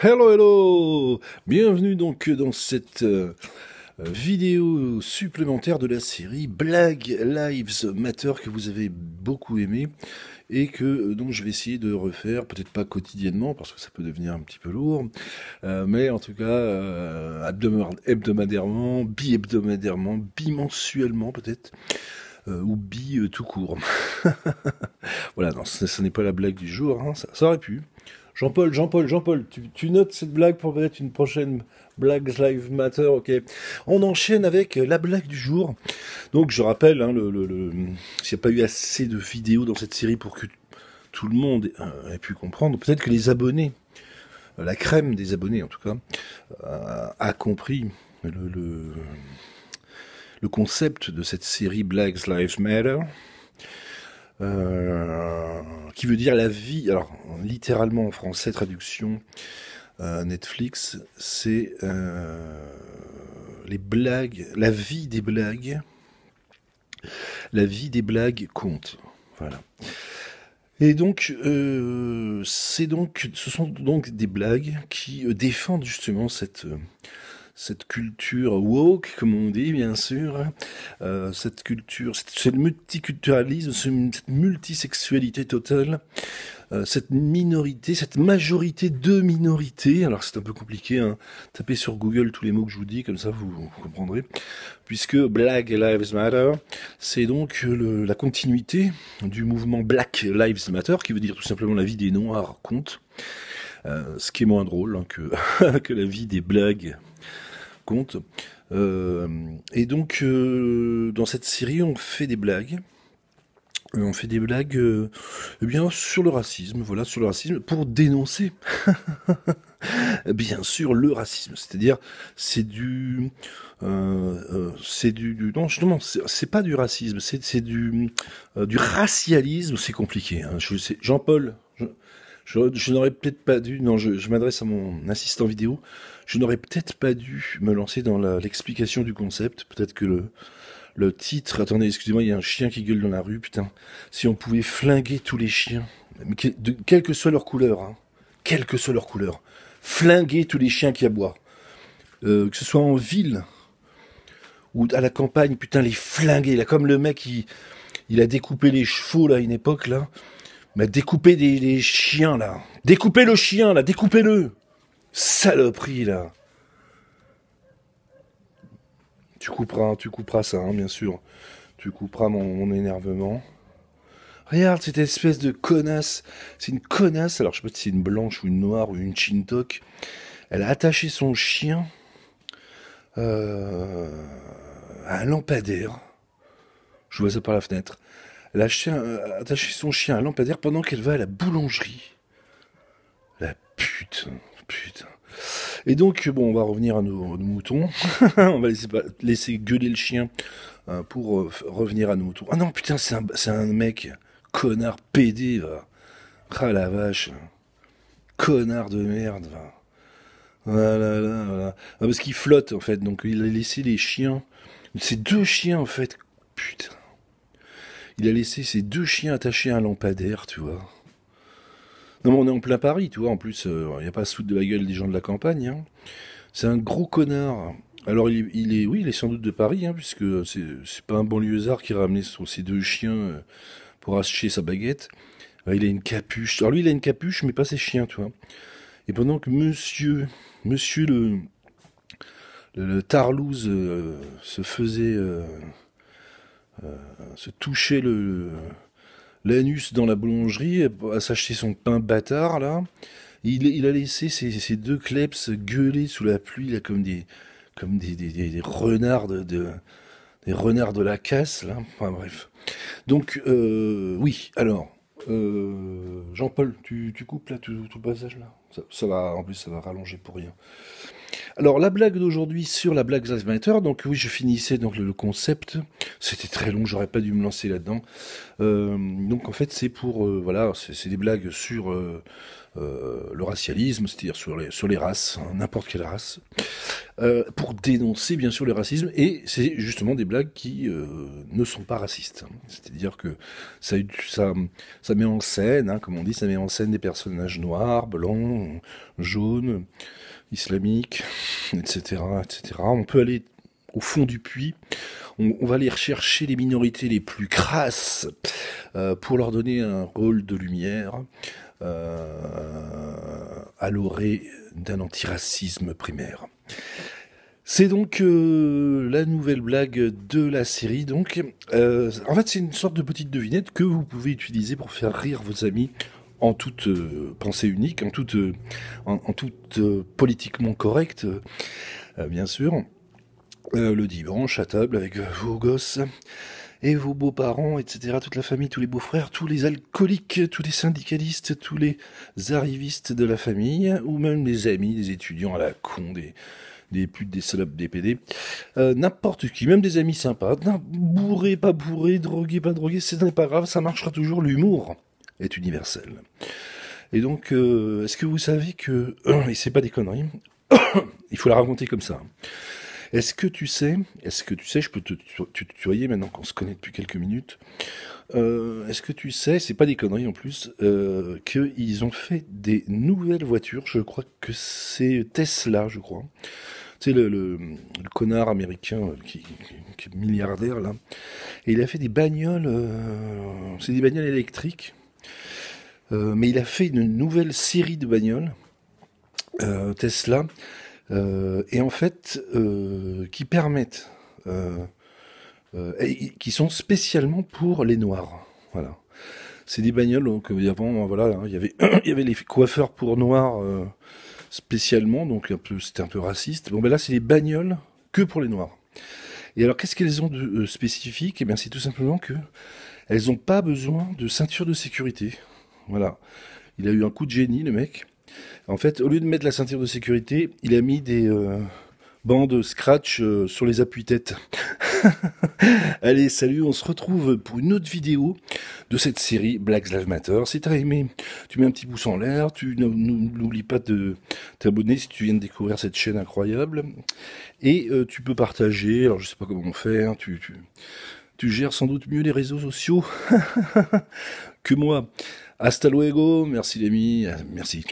Hello, hello! Bienvenue donc dans cette vidéo supplémentaire de la série Black Lives Matter que vous avez beaucoup aimé et que donc je vais essayer de refaire, peut-être pas quotidiennement parce que ça peut devenir un petit peu lourd, mais en tout cas hebdomadairement, bi-hebdomadairement, bimensuellement peut-être, ou bi tout court. Voilà, non, ce n'est pas la blague du jour, hein, ça aurait pu. Jean-Paul, tu notes cette blague pour peut-être une prochaine Black Lives Matter, ok. On enchaîne avec la blague du jour. Donc je rappelle, hein, s'il n'y a pas eu assez de vidéos dans cette série pour que tout le monde ait pu comprendre, peut-être que les abonnés, la crème des abonnés en tout cas, a compris le concept de cette série Black Lives Matter. Qui veut dire la vie, alors littéralement en français, traduction Netflix, c'est les blagues, la vie des blagues compte. Voilà. Et donc, ce sont donc des blagues qui défendent justement cette culture woke, comme on dit, bien sûr, cette culture, ce multiculturalisme, cette multisexualité totale, cette minorité, cette majorité de minorités. Alors c'est un peu compliqué, hein. Tapez sur Google tous les mots que je vous dis, comme ça vous comprendrez. Puisque Black Lives Matter, c'est donc la continuité du mouvement Black Lives Matter, qui veut dire tout simplement la vie des Noirs compte. Ce qui est moins drôle, hein, que la vie des blagues compte. Et donc, dans cette série, on fait des blagues. Eh bien, sur le racisme, voilà, sur le racisme, pour dénoncer, bien sûr, le racisme. C'est-à-dire, non, justement, c'est pas du racisme, c'est du racialisme, c'est compliqué, hein. Je sais, Jean-Paul, je n'aurais peut-être pas dû, non, je m'adresse à mon assistant vidéo, je n'aurais peut-être pas dû me lancer dans l'explication du concept. Peut-être que le titre, attendez, excusez-moi, il y a un chien qui gueule dans la rue, putain. Si on pouvait flinguer tous les chiens, quelle que soit leur couleur, hein, quelle que soit leur couleur, flinguer tous les chiens qui aboient, que ce soit en ville ou à la campagne, putain, les flinguer, là, comme le mec, il a découpé les chevaux, là, à une époque, là, mais découpé des chiens, là. Découpez le chien, là, découpez-le. Saloperie, là. Tu couperas ça, hein, bien sûr. Tu couperas mon énervement. Regarde cette espèce de connasse. C'est une connasse. Alors, je sais pas si c'est une blanche ou une noire ou une chintok. Elle a attaché son chien à un lampadaire. Je vois ça par la fenêtre. Elle a attaché son chien à un lampadaire pendant qu'elle va à la boulangerie. La putain. Et donc, bon, on va revenir à nos moutons. On va laisser gueuler le chien pour revenir à nos moutons. Ah non, putain, c'est un mec, connard pédé, va. Ah la vache. Connard de merde, va. Voilà. Ah, parce qu'il flotte, en fait. Donc, il a laissé les chiens. Ces deux chiens, en fait. Putain. Il a laissé ces deux chiens attachés à un lampadaire, tu vois. Non, mais on est en plein Paris, tu vois, en plus, il n'y a pas à se foutre de la gueule des gens de la campagne, hein. C'est un gros connard. Alors, oui, il est sans doute de Paris, hein, puisque c'est pas un banlieusard qui a ramené ses deux chiens pour acheter sa baguette. Il a une capuche. Alors, lui, il a une capuche, mais pas ses chiens, tu vois. Et pendant que monsieur le tarlouse se faisait, se touchait l'anus dans la boulangerie, à s'acheter son pain bâtard, là. Il a laissé ses deux kleps gueuler sous la pluie, là, comme des renards des renards de la casse, là. Enfin, bref. Donc, oui, alors, Jean-Paul, tu coupes, là, tout le passage, là? Ça va, en plus, ça va rallonger pour rien. Alors, la blague d'aujourd'hui sur la Black Lives Matter, donc oui, je finissais donc le concept. C'était très long, j'aurais pas dû me lancer là-dedans. Donc, en fait, c'est pour, voilà, c'est des blagues sur le racialisme, c'est-à-dire sur les races, hein, n'importe quelle race, pour dénoncer, bien sûr, le racisme, et c'est justement des blagues qui ne sont pas racistes. Hein. C'est-à-dire que ça met en scène, hein, comme on dit, ça met en scène des personnages noirs, blancs, blanc, jaune, islamique, etc., etc. On peut aller au fond du puits. On va aller rechercher les minorités les plus crasses pour leur donner un rôle de lumière à l'orée d'un antiracisme primaire. C'est donc la nouvelle blague de la série. Donc, en fait, c'est une sorte de petite devinette que vous pouvez utiliser pour faire rire vos amis en toute pensée unique, en toute politiquement correcte, bien sûr. Le dimanche à table avec vos gosses et vos beaux-parents, etc., toute la famille, tous les beaux-frères, tous les alcooliques, tous les syndicalistes, tous les arrivistes de la famille, ou même des amis, des étudiants à la con, des putes, des salopes, des PD, n'importe qui, même des amis sympas, bourrés, pas bourrés, drogués, pas drogués, ce n'est pas grave, ça marchera toujours, l'humour est universel. Et donc, est-ce que vous savez que, et c'est pas des conneries, il faut la raconter comme ça. Est-ce que tu sais, je peux te tutoyer maintenant qu'on se connaît depuis quelques minutes, est-ce que tu sais, c'est pas des conneries en plus, qu'ils ont fait des nouvelles voitures, je crois que c'est Tesla, je crois. Tu sais, le connard américain qui est milliardaire, là. Et il a fait des bagnoles, c'est des bagnoles électriques, mais il a fait une nouvelle série de bagnoles, Tesla, et en fait, qui permettent, qui sont spécialement pour les noirs. Voilà. C'est des bagnoles, donc avant, voilà, hein, il y avait les coiffeurs pour noirs spécialement, donc c'était un peu raciste. Bon, ben là, c'est des bagnoles que pour les noirs. Et alors, qu'est-ce qu'elles ont de spécifique? Eh bien, c'est tout simplement que elles n'ont pas besoin de ceinture de sécurité. Voilà. Il a eu un coup de génie, le mec. En fait, au lieu de mettre la ceinture de sécurité, il a mis des bandes scratch sur les appuis-têtes. Allez, salut, on se retrouve pour une autre vidéo de cette série Black Lives Matter. Si t'as aimé, tu mets un petit pouce en l'air, tu n'oublies pas de t'abonner si tu viens de découvrir cette chaîne incroyable. Et tu peux partager, alors je sais pas comment on fait, hein, tu gères sans doute mieux les réseaux sociaux que moi. Hasta luego, merci les amis, merci.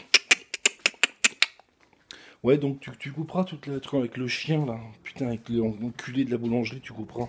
Ouais, donc tu couperas toute la truc avec le chien là, putain, avec l'enculé de la boulangerie, tu couperas.